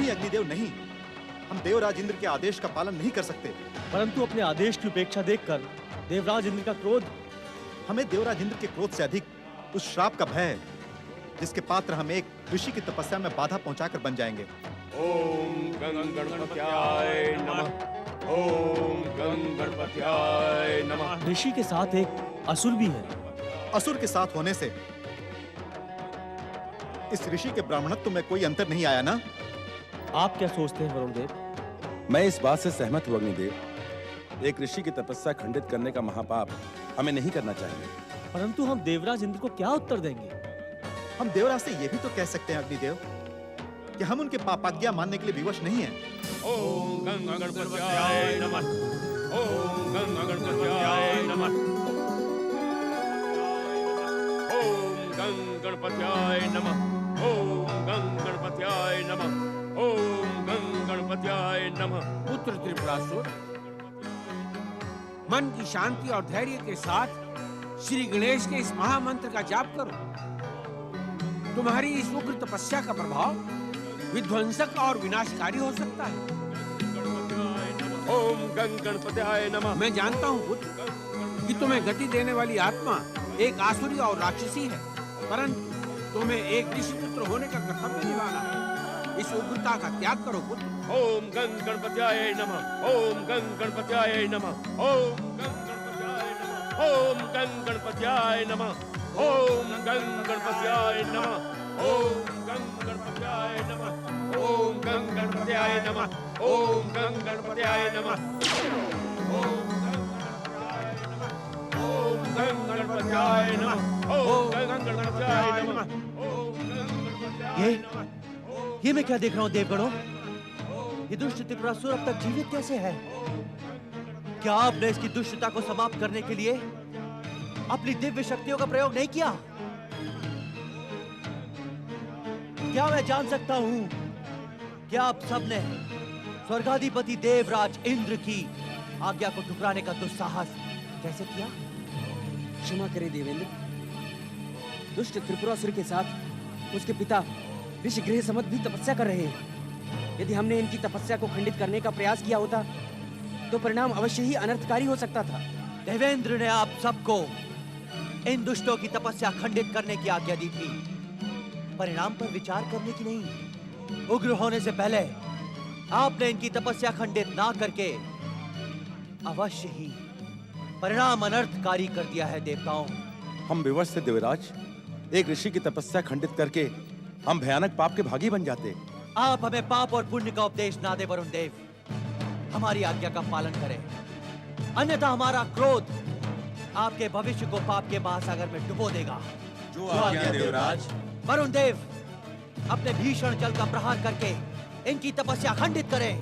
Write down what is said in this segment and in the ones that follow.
नहीं अग्निदेव नहीं, हम देवराज इंद्र के आदेश का पालन नहीं कर सकते। परंतु अपने आदेश की उपेक्षा देखकर देवराज इंद्र का क्रोध। हमें देवराज इंद्र के क्रोध से अधिक उस श्राप का भय है, जिसके पात्र हम एक ऋषि की तपस्या में बाधा पहुंचाकर बन जाएंगे। ओम गं गणपत्याय नमः। ओम गं गणपत्याय नमः। ऋषि के साथ एक असुर भी है। असुर के साथ होने से इस ऋषि के ब्राह्मणत्व में कोई अंतर नहीं आया ना? आप क्या सोचते हैं वरुण देव? मैं इस बात से सहमत हूं अग्निदेव। एक ऋषि की तपस्या खंडित करने का महापाप हमें नहीं करना चाहिए। परंतु हम देवराज इंद्र को क्या उत्तर देंगे? हम देवराज से यह भी तो कह सकते हैं अग्निदेव कि हम उनके पापाज्ञा मानने के लिए विवश नहीं हैं। ओम गं गणपत्याय नमः। ओम गं गणपत्याय नमः। ओम गं गणपत्याय नमः। ओम गं गणपत्याय नमः। ओम गं गणपत्याय नमः। पुत्र त्रिपुरासुर, मन की शांति और धैर्य के साथ श्री गणेश के इस महामंत्र का जाप करो। तुम्हारी इस उग्र तपस्या का प्रभाव विध्वंसक और विनाशकारी हो सकता है। ओम गं गणपत्याय नमः। मैं जानता हूँ पुत्र कि तुम्हें गति देने वाली आत्मा एक आसुरी और राक्षसी है, परंतु तुम्हें एक ऋषि पुत्र होने का कर्तव्य निभाना है। इस उग्रता का त्याग करो पुत्र। ओम गं गणपत्याय नमः। ओम गं गणपत्याय नमः। ओम गं गणपत्याय नमः। ओम गं गणपत्याय नमः। ओम गं गणपत्याय नमः। ओम गं गणपत्याय नमः। ओम गं गणपत्याय नमः। ओम गं गणपत्याय नमः। ओम गं गणपत्याय नमः। ओम गं गणपत्याय नमः। ये मैं क्या देख रहा हूँ देवगणों? ये दुष्ट त्रिपुरासुर अब तक जीवित कैसे है? क्या आपने इसकी दुष्टता को समाप्त करने के लिए अपनी दिव्य शक्तियों का प्रयोग नहीं किया? क्या मैं जान सकता हूँ कि आप सबने स्वर्गाधिपति देवराज इंद्र की आज्ञा को ठुकराने का दुस्साहस कैसे किया? क्षमा करें देवेंद्र, दुष्ट त्रिपुरासुर के साथ उसके पिता ऋषि गृह समत भी तपस्या कर रहे हैं। यदि हमने इनकी तपस्या को खंडित करने का प्रयास किया होता तो परिणाम अवश्य ही अनर्थकारी हो सकता था। देवेंद्र ने आप सबको इन दुष्टों की तपस्या खंडित करने की आज्ञा दी थी, परिणाम पर विचार करने की नहीं। उग्र होने से पहले आपने इनकी तपस्या खंडित ना करके अवश्य ही परिणाम अनर्थकारी कर दिया है देवताओं। हम विवश थे देवराज। एक ऋषि की तपस्या खंडित करके हम भयानक पाप के भागी बन जाते। आप हमें पाप और पुण्य का उपदेश ना दे वरुण देव, हमारी आज्ञा का पालन करें, अन्यथा हमारा क्रोध आपके भविष्य को पाप के महासागर में डुबो देगा। जो आज्ञा देवराज। वरुण देव, अपने भीषण जल का प्रहार करके इनकी तपस्या खंडित करें।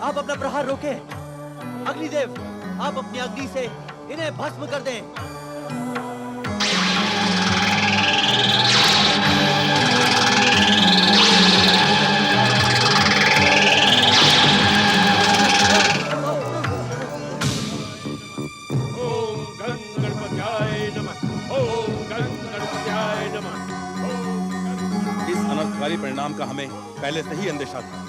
अपना प्रहार रोके। अग्निदेव, आप अपनी अग्नि से इन्हें भस्म कर दें। ओम गं गणपत्याय नमः। ओम गं गणपत्याय नमः। इस अनर्थकारी परिणाम का हमें पहले से ही अंदेशा था।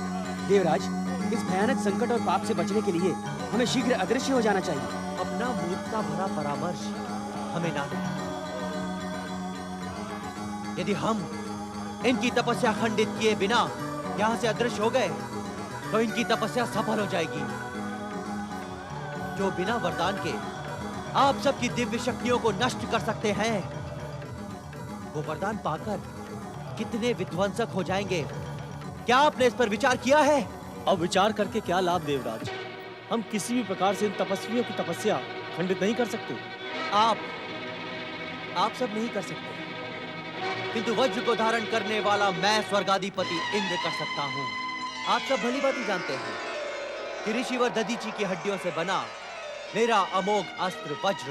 देवराज, इस भयानक संकट और पाप से बचने के लिए हमें शीघ्र अदृश्य हो जाना चाहिए। अपना मूर्खता भरा परामर्श हमें ना दें। यदि हम इनकी तपस्या खंडित किए बिना यहाँ से अदृश्य हो गए तो इनकी तपस्या सफल हो जाएगी। जो बिना वरदान के आप सबकी दिव्य शक्तियों को नष्ट कर सकते हैं, वो वरदान पाकर कितने विध्वंसक हो जाएंगे। क्या आपने इस पर विचार किया है? अब विचार करके क्या लाभ देवराज? हम किसी भी प्रकार से इन तपस्वियों की तपस्या खंडित नहीं कर सकते। आप सब नहीं कर सकते, किंतु वज्र को धारण करने वाला मैं स्वर्गाधिपति इंद्र कर सकता हूँ। आप सब भली बात ही जानते हैं कि ऋषिवर दधीची की हड्डियों से बना मेरा अमोघ अस्त्र वज्र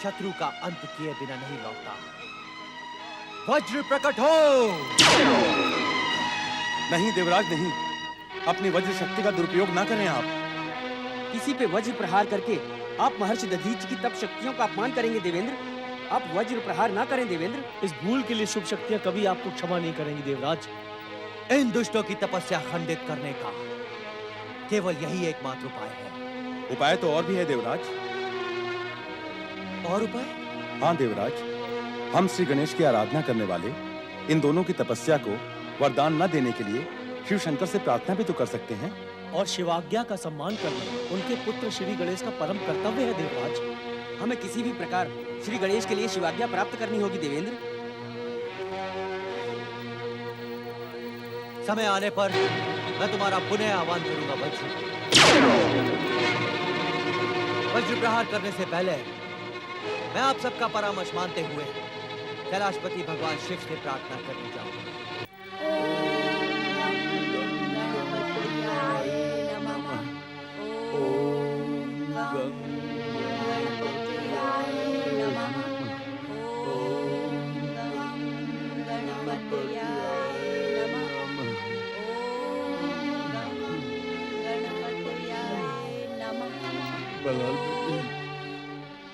शत्रु का अंत किए बिना नहीं लौटता। वज्र प्रकट हो। नहीं देवराज नहीं, अपनी वज्र शक्ति का दुरुपयोग ना करें आप। किसी पे वज्र प्रहार करके आप महर्षि दधीचि की तप शक्तियों का अपमान करेंगे देवेंद्र। आप वज्र प्रहार ना करें देवेंद्र। इस भूल के लिए शुभ शक्तियां कभी आपको क्षमा नहीं करेंगी देवराज। इन दुष्टों की तपस्या खंडित करने का केवल यही एकमात्र उपाय है। उपाय तो और भी है देवराज। और उपाय? हाँ देवराज, हम श्री गणेश की आराधना करने वाले इन दोनों की तपस्या को वरदान न देने के लिए शिव शंकर से प्रार्थना भी तो कर सकते हैं। और शिवाज्ञा का सम्मान करना उनके पुत्र श्री गणेश का परम कर्तव्य है देवराज। हमें किसी भी प्रकार श्री गणेश के लिए शिवाज्ञा प्राप्त करनी होगी देवेंद्र। समय आने पर मैं तुम्हारा पुनः आह्वान करूंगा वज्र। वज्र प्रहार करने से पहले मैं आप सबका परामर्श मानते हुए कैलाशपति भगवान शिव से प्रार्थना करने जाऊंगा।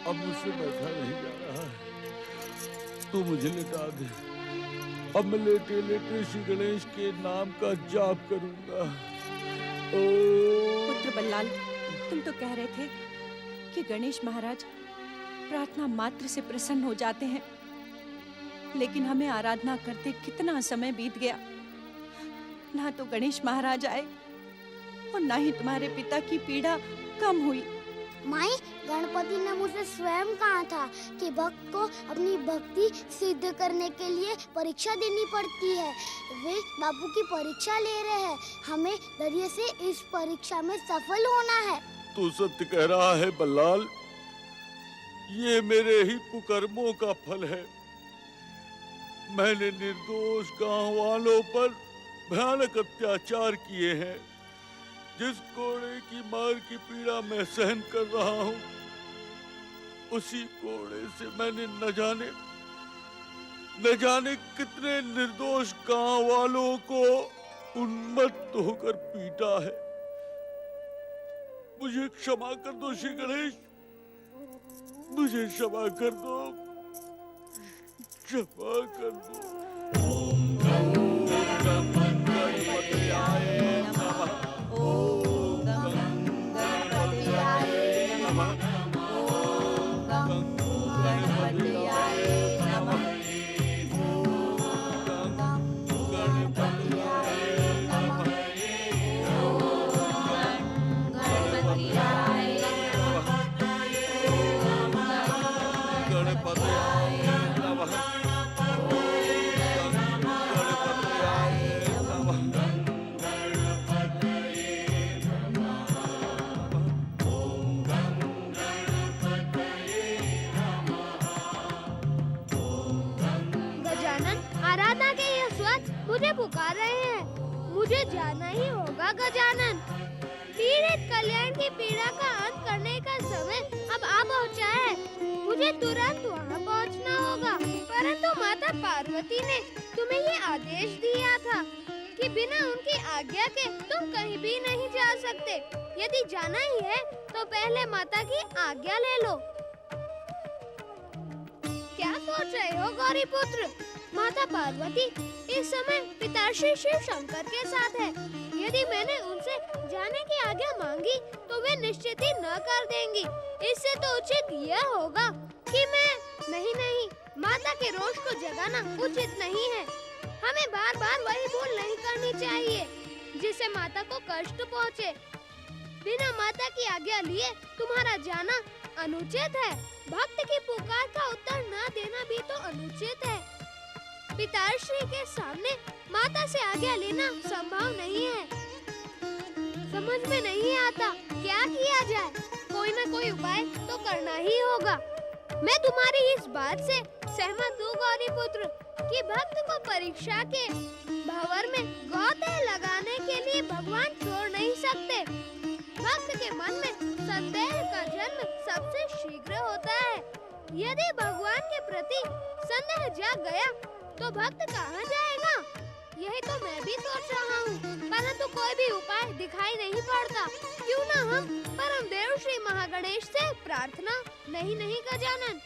अब मुझसे बैठा नहीं जा रहा है, तू मुझे लेटा दे। अब मैं लेटे लेटे श्री गणेश के नाम का जाप करूंगा। पुत्र बल्लाल, तुम तो कह रहे थे कि गणेश महाराज प्रार्थना मात्र से प्रसन्न हो जाते हैं, लेकिन हमें आराधना करते कितना समय बीत गया। ना तो गणेश महाराज आए और ना ही तुम्हारे पिता की पीड़ा कम हुई। माई, गणपति ने मुझे स्वयं कहा था कि भक्त को अपनी भक्ति सिद्ध करने के लिए परीक्षा देनी पड़ती है। वे बाबू की परीक्षा ले रहे हैं, हमें धैर्य से इस परीक्षा में सफल होना है। तू सत्य कह रहा है बल्लाल, ये मेरे ही कुकर्मों का फल है। मैंने निर्दोष गांव वालों पर भयानक अत्याचार किए हैं। जिस कोड़े की मार की पीड़ा मैं सहन कर रहा हूँ, उसी कोड़े से मैंने न जाने कितने निर्दोष गांव वालों को उन्मत्त होकर पीटा है। मुझे क्षमा कर दो श्री गणेश, मुझे क्षमा कर दो, क्षमा कर दो। ओम गणपतये नमः। ओम गणपतये नमः। ओम गणपतये नमः। आराधना के ये स्वर मुझे पुकार रहे हैं। मुझे जाना ही होगा गजानन। पीड़ित कल्याण की पीड़ा का अंत करने का समय अब आ पहुंचा है। मुझे तुरंत वहां पहुंचना होगा। परंतु माता पार्वती ने तुम्हें ये आदेश दिया था कि बिना उनकी आज्ञा के तुम कहीं भी नहीं जा सकते। यदि जाना ही है तो पहले माता की आज्ञा ले लो। क्या सोच रहे हो गौरी पुत्र? माता पार्वती इस समय पिताश्री शिव शंकर के साथ है। यदि मैंने उनसे जाने की आज्ञा मांगी तो वे निश्चित ही न कर देंगी। इससे तो उचित यह होगा कि मैं नहीं, माता के रोष को जगाना उचित नहीं है। हमें बार बार वही भूल नहीं करनी चाहिए जिससे माता को कष्ट पहुँचे। बिना माता की आज्ञा लिए तुम्हारा जाना अनुचित है। भक्त की पुकार का उत्तर न देना भी तो अनुचित है। पिताश्री के सामने माता से आज्ञा लेना संभव नहीं है। समझ में नहीं आता क्या किया जाए। कोई न कोई उपाय तो करना ही होगा। मैं तुम्हारी इस बात से सहमत हूँ गौरी पुत्र कि भक्त को परीक्षा के भंवर में गौते लगाने के लिए भगवान छोड़ नहीं सकते। भक्त के मन में संदेह का जन्म सबसे शीघ्र होता है। यदि भगवान के प्रति संदेह जाग गया तो भक्त कहाँ जाएगा? यही तो मैं भी सोच रहा हूँ, परंतु कोई भी उपाय दिखाई नहीं पड़ता। क्यों ना हम परम देव श्री महागणेश से प्रार्थना? नहीं गजानन,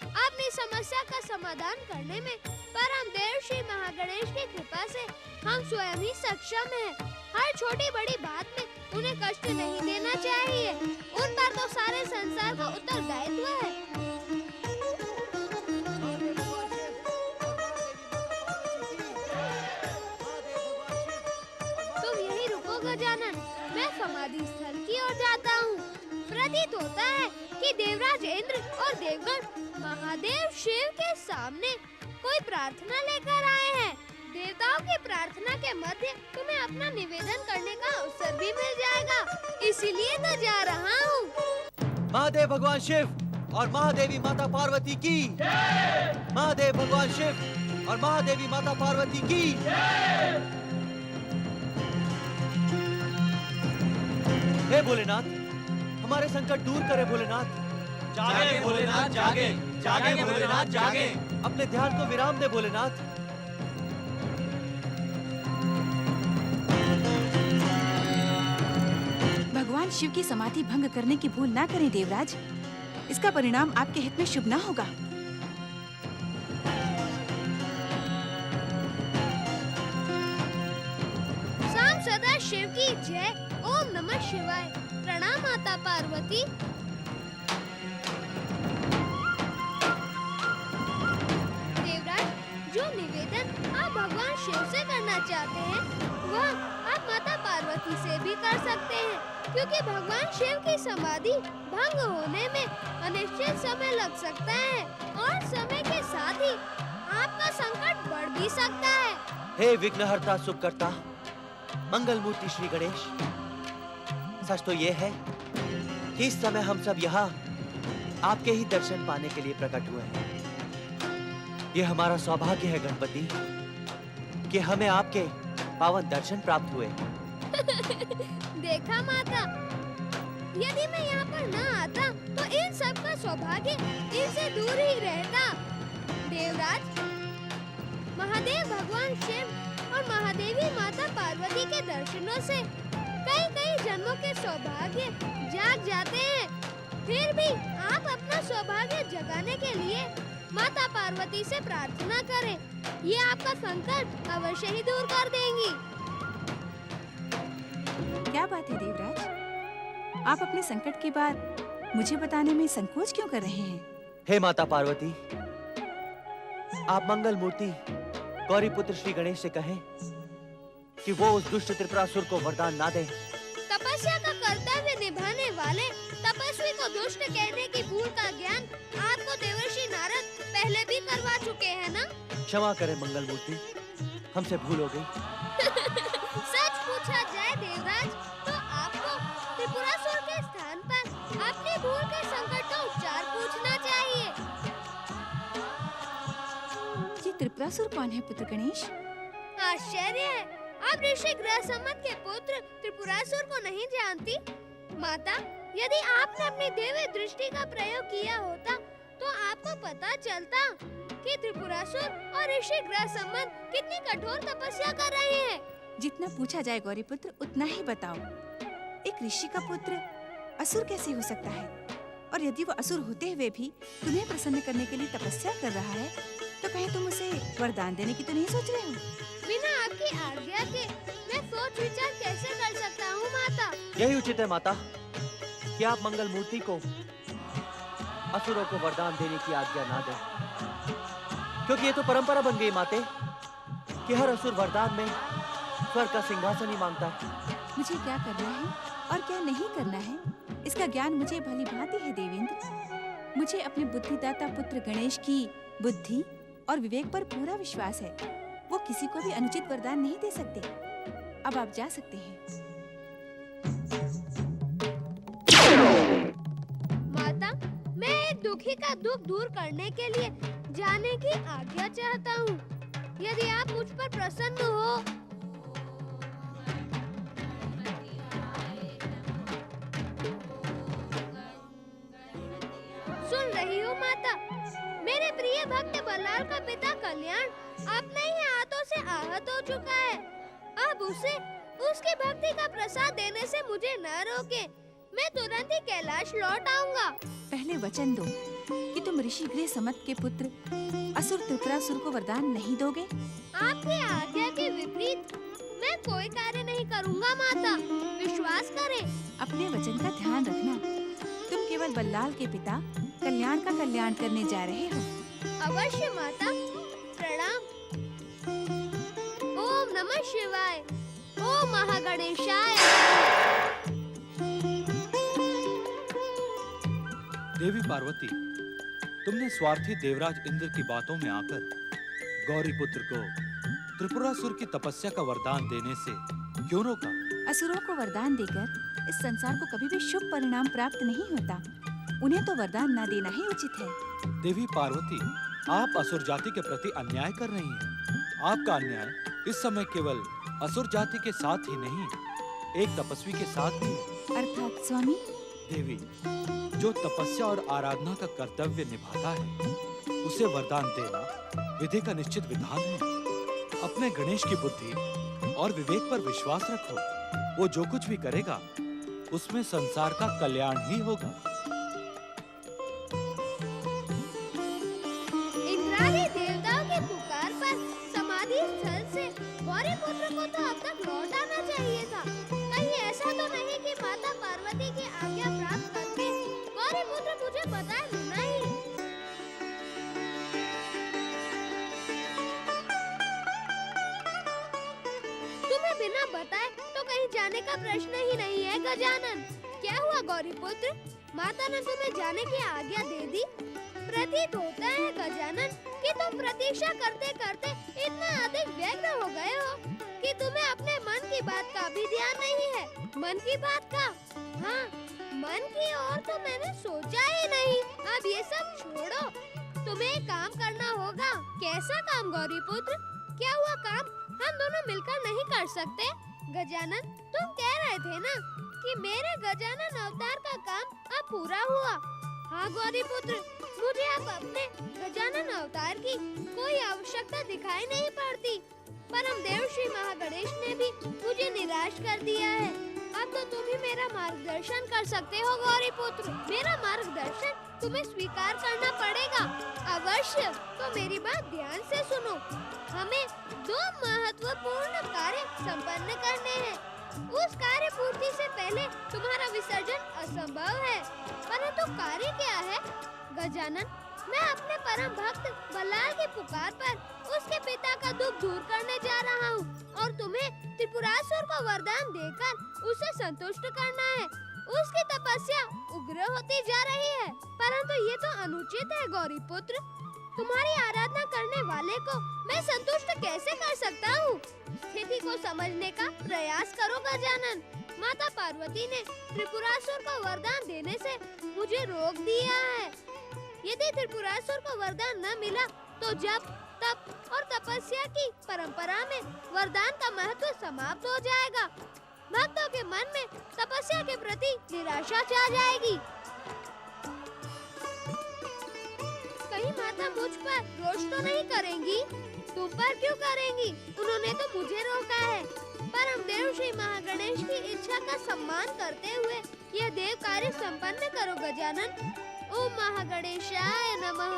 अपनी समस्या का समाधान करने में परम देव श्री महागणेश की कृपा से हम स्वयं ही सक्षम हैं। हर छोटी बड़ी बात में उन्हें कष्ट नहीं देना चाहिए। उन पर तो सारे संसार का उत्तरदायित्व है। तुम यही रुको गजानन, मैं समाधि स्थल की ओर जाता हूँ। प्रतीत होता है कि देवराज इंद्र और देवगण महादेव शिव के सामने कोई प्रार्थना लेकर आए हैं। देवताओं की प्रार्थना के मध्य तुम्हें अपना निवेदन करने का अवसर भी मिल जाएगा, इसीलिए तो जा रहा हूँ। महादेव भगवान शिव और महादेवी माता पार्वती की। महादेव भगवान शिव और महादेवी माता पार्वती की। हे भोलेनाथ, हमारे संकट दूर करे भोलेनाथ। जागे भोलेनाथ जागे, जागे भोलेनाथ जागे। अपने ध्यान को विराम दे भोलेनाथ। भगवान शिव की समाधि भंग करने की भूल ना करें देवराज, इसका परिणाम आपके हित में शुभ ना होगा। शाम सदा शिव की जय। ओम नमः शिवाय। प्रणाम माता पार्वती। देवराज, जो निवेदन आप भगवान शिव से करना चाहते हैं वह आप माता पार्वती से भी कर सकते हैं, क्योंकि भगवान शिव की समाधि भंग होने में अनिश्चित समय लग सकता है और समय के साथ ही आपका संकट बढ़ भी सकता है। हे विघ्नहर्ता सुखकर्ता मंगल मूर्ति श्री गणेश, सच तो ये है कि इस समय हम सब यहाँ आपके ही दर्शन पाने के लिए प्रकट हुए हैं। ये हमारा सौभाग्य है गणपति कि हमें आपके पावन दर्शन प्राप्त हुए। देखा माता, यदि मैं यहाँ पर न आता तो इन सब का सौभाग्य इनसे दूर ही रहता। देवराज, महादेव भगवान शिव और महादेवी माता पार्वती के दर्शनों से कई जन्मों के सौभाग्य जाग जाते हैं। फिर भी आप अपना सौभाग्य जगाने के लिए माता पार्वती से प्रार्थना करें, ये आपका संकट अवश्य ही दूर कर देंगी। क्या बात है देवराज, आप अपने संकट के बाद मुझे बताने में संकोच क्यों कर रहे हैं? हे माता पार्वती, आप मंगल मूर्ति गौरी पुत्र श्री गणेश से कहें कि वो उस दुष्ट त्रिपुरासुर को वरदान ना दे। तपस्या का कर्तव्य निभाने वाले तपस्वी को दुष्ट कहने की भूल का ज्ञान आपको देवर्षि नारद पहले भी करवा चुके हैं ना? क्षमा करें मंगल मूर्ति, हमसे भूल हो गई। सच पूछा जाए देवराज, तो आपको त्रिपुरासुर के स्थान पर अपनी भूल के संकट का उपचार पूछना चाहिए। ये त्रिपुरासुर कौन है पुत्र गणेश? आश्चर्य है, आप ऋषि ग्रहसम्मत के पुत्र त्रिपुरासुर को नहीं जानती? माता, यदि आपने अपनी दिव्य दृष्टि का प्रयोग किया होता तो आपको पता चलता कि त्रिपुरासुर और ऋषि ग्रहसम्मत कितनी कठोर तपस्या कर रहे हैं। जितना पूछा जाए गौरी पुत्र उतना ही बताओ। एक ऋषि का पुत्र असुर कैसे हो सकता है? और यदि वो असुर होते हुए भी तुम्हें प्रसन्न करने के लिए तपस्या कर रहा है तो कहीं तुम उसे वरदान देने की तो नहीं सोच रहे हो? बिना आपकी आज्ञा के मैं सोच विचार कैसे कर सकता हूँ माता? यही उचित है माता कि आप मंगल मूर्ति को असुरों को वरदान देने की आज्ञा ना दें, क्योंकि ये तो परंपरा बन गई माते कि हर असुर वरदान में स्वर्ग का सिंहासन ही मांगता है। मुझे क्या करना है और क्या नहीं करना है इसका ज्ञान मुझे भली भांति है देवेंद्र। मुझे अपने बुद्धिदाता पुत्र गणेश की बुद्धि और विवेक पर पूरा विश्वास है। वो किसी को भी अनुचित वरदान नहीं दे सकते। अब आप जा सकते हैं। माता, मैं एक दुखी का दुख दूर करने के लिए जाने की आज्ञा चाहता हूँ। यदि आप मुझ पर प्रसन्न हो। सुन रही हो हो माता। मेरे प्रिय भक्त बल्लाल का पिता कल्याण अपने ही हाथों से आहत हो चुका है। अब उसे उसकी भक्ति का प्रसाद देने से मुझे न रोके। मैं तुरंत ही कैलाश लौट आऊंगा। पहले वचन दो कि तुम ऋषि गृह समत के पुत्र असुर त्रिपुरासुर को वरदान नहीं दोगे। आपकी आज्ञा के विपरीत मैं कोई कार्य नहीं करूंगा माता, विश्वास करें। अपने वचन का ध्यान रखना। तुम केवल बल्लाल के पिता कल्याण का कल्याण करने जा रहे हो। अवश्य माता, प्रणाम। ओम नमः शिवाय। ओम महागणेशाय। देवी पार्वती, तुमने स्वार्थी देवराज इंद्र की बातों में आकर गौरी पुत्र को त्रिपुरासुर की तपस्या का वरदान देने से क्यों रोका? असुरों को वरदान देकर इस संसार को कभी भी शुभ परिणाम प्राप्त नहीं होता। उन्हें तो वरदान न देना ही उचित है। देवी पार्वती, आप असुर जाति के प्रति अन्याय कर रही हैं। आपका अन्याय इस समय केवल असुर जाति के साथ ही नहीं, एक तपस्वी के साथ भी है। अर्थात स्वामी? देवी, जो तपस्या और आराधना का कर्तव्य निभाता है, उसे वरदान देना विधि का निश्चित विधान है। अपने गणेश की बुद्धि और विवेक पर विश्वास रखो। वो जो कुछ भी करेगा, उसमें संसार का कल्याण ही होगा। इंद्रादी देवताओं की पुकार पर समाधि स्थल से गौरी पुत्र को तो अब तक लौट आना चाहिए था। कहीं ऐसा तो नहीं कि माता पार्वती की आज्ञा प्राप्त करके गौरी पुत्र मुझे बताए बिना ही। तुम्हें बिना बताए तो कहीं जाने का प्रश्न ही नहीं है गजानन। क्या हुआ गौरी पुत्र, माता ने तुम्हें जाने की आज्ञा दे दी? प्रतीत होता है गजानन कि तुम प्रतीक्षा करते करते इतना अधिक व्यग्र हो गए हो कि तुम्हें अपने मन की बात का भी ध्यान नहीं है। मन की बात का? हाँ, मन की और तो मैंने सोचा ही नहीं। अब ये सब छोड़ो, तुम्हें एक काम करना होगा। कैसा काम गौरी पुत्र? क्या हुआ काम हम दोनों मिलकर नहीं कर सकते? गजानन, तुम कह रहे थे ना कि मेरे गजानन अवतार का काम अब पूरा हुआ। हाँ गौरी पुत्र, मुझे अब अपने गजानन अवतार की कोई आवश्यकता दिखाई नहीं पड़ती। परम देव श्री महागणेश ने भी मुझे निराश कर दिया है। अब तो तुम ही मेरा मार्गदर्शन कर सकते हो गौरी पुत्र। मेरा मार्गदर्शन तुम्हें स्वीकार करना पड़ेगा। अवश्य। तो मेरी बात ध्यान से सुनो। हमें 2 महत्वपूर्ण कार्य संपन्न करने हैं। उस कार्य पूर्ति से पहले तुम्हारा विसर्जन असंभव है। परंतु कार्य क्या है गजानन? मैं अपने परम भक्त बल्लाल की पुकार पर उसके पिता का दुख दूर करने जा रहा हूँ और तुम्हें त्रिपुरासुर को वरदान देकर उसे संतुष्ट करना है। उसकी तपस्या उग्र होती जा रही है, परंतु ये तो अनुचित है गौरी पुत्र। तुम्हारी आराधना करने वाले को मैं संतुष्ट कैसे कर सकता हूँ? स्थिति को समझने का प्रयास करो गजानन। माता पार्वती ने त्रिपुरासुर को वरदान देने से मुझे रोक दिया है। यदि त्रिपुरासुर को वरदान न मिला तो जप, तप और तपस्या की परंपरा में वरदान का महत्व समाप्त हो जाएगा। भक्तों के मन में तपस्या के प्रति निराशा छा जाएगी। कहीं माता मुझ पर रोष तो नहीं करेंगी? तुम पर क्यों करेंगी? उन्होंने तो मुझे रोका है। परम देव श्री महागणेश की इच्छा का सम्मान करते हुए यह देव कार्य संपन्न करो गजानन। ओम महागणेशाय नमः।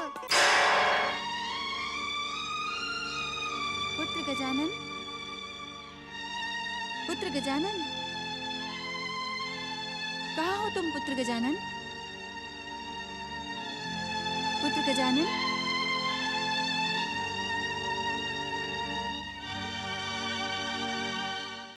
पुत्र गजानन, पुत्र गजानन, कहाँ हो तुम पुत्र गजानन? पुत्र गजानन।